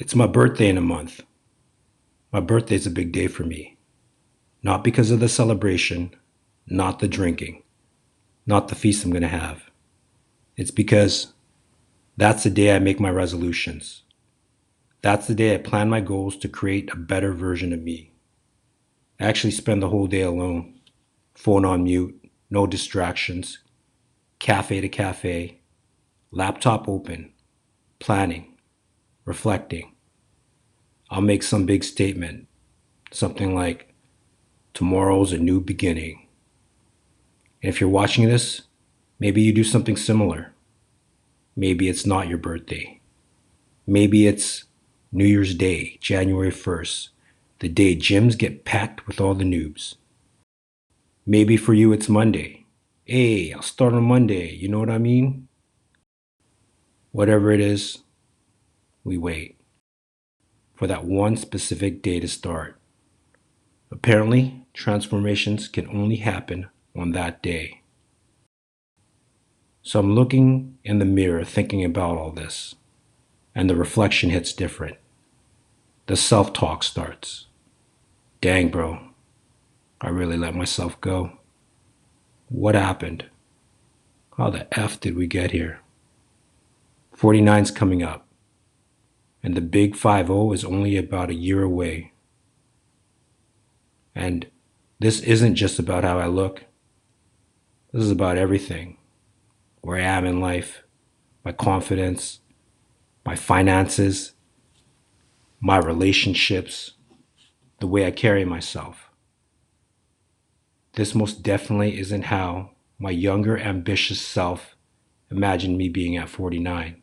It's my birthday in a month. My birthday's a big day for me. Not because of the celebration, not the drinking, not the feast I'm going to have. It's because that's the day I make my resolutions. That's the day I plan my goals to create a better version of me. I actually spend the whole day alone, phone on mute, no distractions, cafe to cafe, laptop open, planning, reflecting. I'll make some big statement, something like, tomorrow's a new beginning. And if you're watching this, maybe you do something similar. Maybe it's not your birthday. Maybe it's New Year's Day, January 1st, the day gyms get packed with all the noobs. Maybe for you it's Monday. Hey, I'll start on Monday, you know what I mean? Whatever it is, we wait for that one specific day to start. Apparently, transformations can only happen on that day. So I'm looking in the mirror thinking about all this, and the reflection hits different. The self-talk starts. Dang, bro, I really let myself go. What happened? How the F did we get here? 49's coming up, and the big 5-0 is only about a year away. And this isn't just about how I look. This is about everything. Where I am in life, my confidence, my finances, my relationships, the way I carry myself. This most definitely isn't how my younger, ambitious self imagined me being at 49.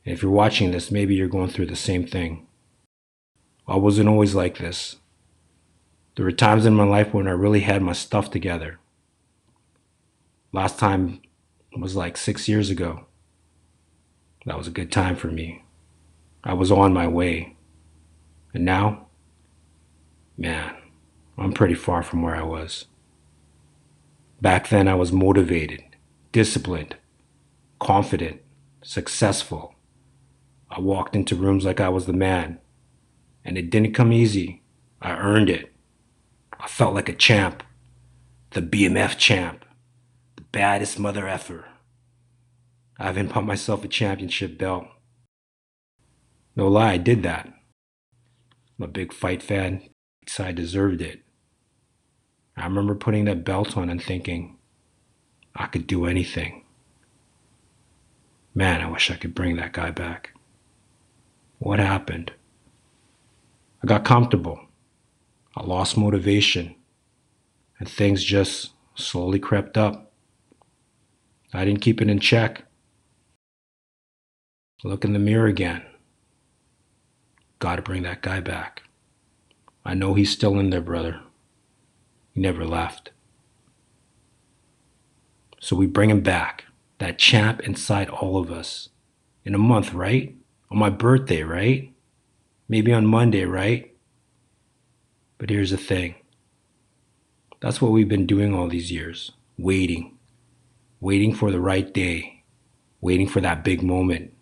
And if you're watching this, maybe you're going through the same thing. I wasn't always like this. There were times in my life when I really had my stuff together. Last time was like 6 years ago. That was a good time for me. I was on my way. And now, man, I'm pretty far from where I was. Back then, I was motivated, disciplined, confident, successful. I walked into rooms like I was the man. And it didn't come easy. I earned it. I felt like a champ. The BMF champ. The baddest mother effer. I even bought myself a championship belt. No lie, I did that. I'm a big fight fan, so I deserved it. I remember putting that belt on and thinking, I could do anything. Man, I wish I could bring that guy back. What happened? I got comfortable. I lost motivation. And things just slowly crept up. I didn't keep it in check. Look in the mirror again. Gotta bring that guy back. I know he's still in there, brother. He never left. So we bring him back. That champ inside all of us. In a month, right? On my birthday, right? Maybe on Monday, right? But here's the thing. That's what we've been doing all these years. Waiting. Waiting for the right day. Waiting for that big moment.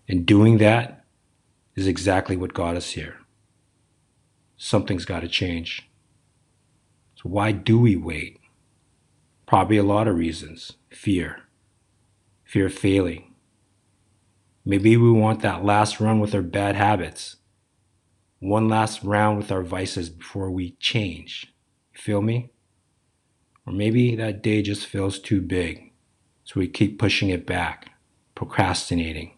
And doing that is exactly what got us here. Something's got to change. So why do we wait? Probably a lot of reasons. Fear. Fear of failing. Maybe we want that last run with our bad habits. One last round with our vices before we change. You feel me? Or maybe that day just feels too big, so we keep pushing it back, procrastinating.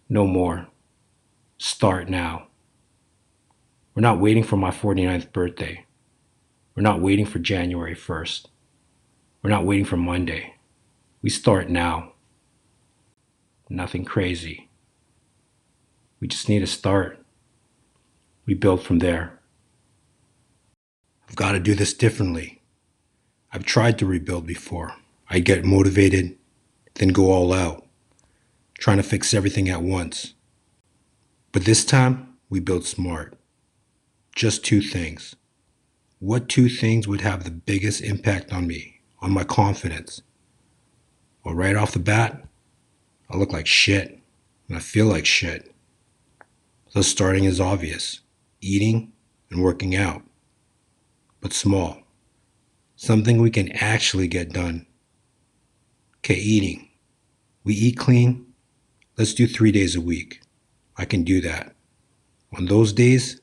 No more. Start now. We're not waiting for my 49th birthday. We're not waiting for January 1st. We're not waiting for Monday. We start now. Nothing crazy. We just need to start. We build from there. I've got to do this differently. I've tried to rebuild before. I get motivated, then go all out, trying to fix everything at once. But this time, we build smart. Just two things. What two things would have the biggest impact on me, on my confidence? Well, right off the bat, I look like shit, and I feel like shit. So starting is obvious: eating and working out, but small. Something we can actually get done. Okay, eating. We eat clean. Let's do 3 days a week. I can do that. On those days,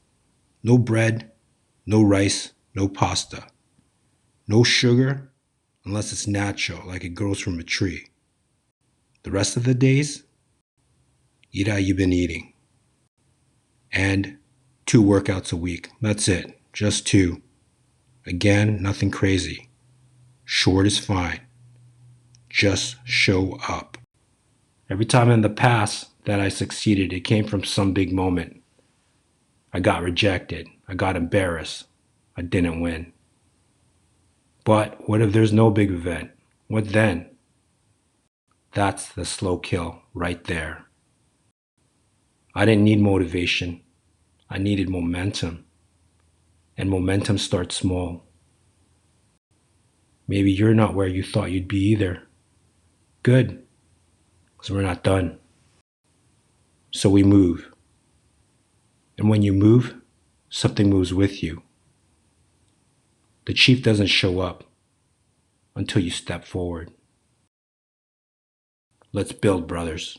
no bread, no rice, no pasta, no sugar unless it's natural, like it grows from a tree. The rest of the days, eat how you've been eating. And 2 workouts a week. That's it. Just 2. Again, nothing crazy. Short is fine. Just show up. Every time in the past that I succeeded, it came from some big moment. I got rejected. I got embarrassed. I didn't win. But what if there's no big event? What then? That's the slow kill right there. I didn't need motivation. I needed momentum. And momentum starts small. Maybe you're not where you thought you'd be either. Good, because we're not done. So we move. And when you move, something moves with you. The chief doesn't show up until you step forward. Let's build, brothers.